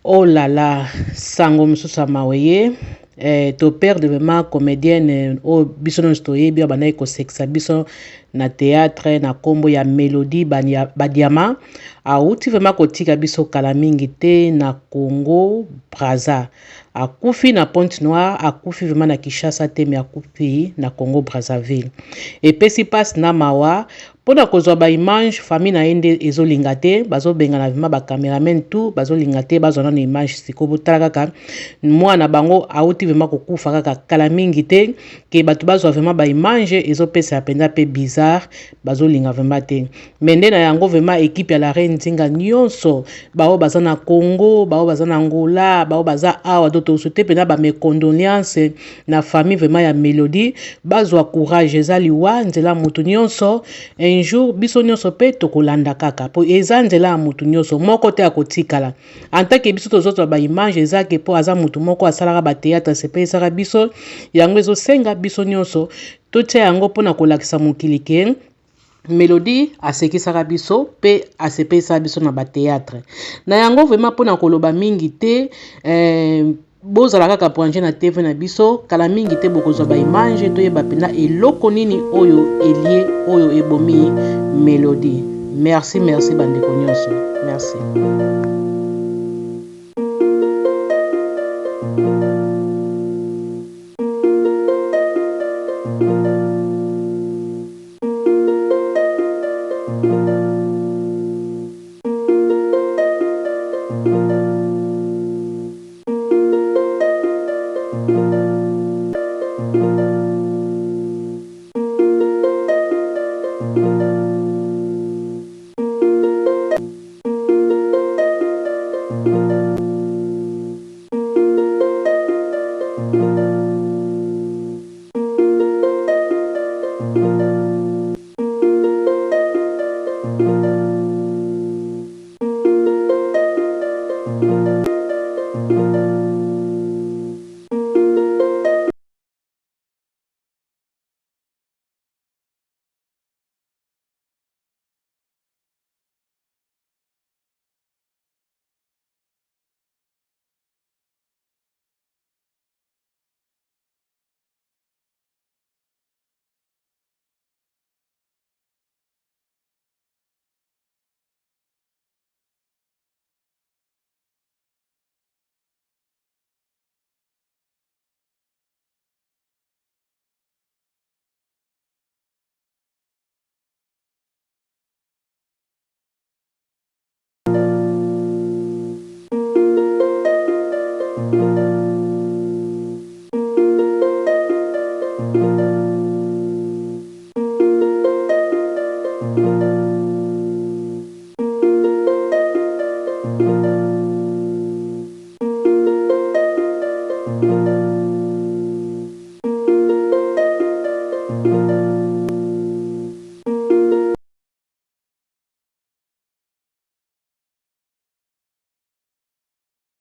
Oh là là, sango mususa maweye. To père de vraiment comédienne au biso no stoye bi bana ko sexa biso na théâtre na kombo ya Mélodie Badiama auti vraiment kotika biso kala mingi te na Congo Brazza. Akufi na Pointe-Noire, akufi vraiment na Kinshasa te mais akufi na Congo Brazzaville. Et pesi passe na mawa pona kozwa ba image famille na ende ezolinga te bazobenga na vraiment ba cameraman tout bazolinga te bazona na image siko botala kaka mwana bango auti vraiment kokufa kaka kala mingi te ke bato bazwa vraiment ba image ezopesa penda pe bizarre bazolinga vraiment te mende na yango vraiment équipe ya la reine Nzinga nyonso bao baza na Congo bao baza na Angola bao baza awa doto sote pena ba mes condoléances na famille vraiment ya Mélodie bazwa courage ezali wa nzela mutu nyonso un jour biso nyonso pe tokolanda kaka po eza nzela ya mutu nyonso moko te akotikala en tant que biso tozozwa ba image ezake po aza mutu moko asalaka ba théâtre sepesaka biso yango ezosenga biso nyonso totia yango mpona kolakisa mokili ke Mélodie asekisaka biso pe asepesa biso na ba théâtre na yango vraiment mpona koloba mingi te bozala kaka branche na TV na biso kala mingi te bokozwa ba image toyeba pena eloko nini oyo elie oyo ebomi Mélodie. Merci bandeko nyonso. Merci.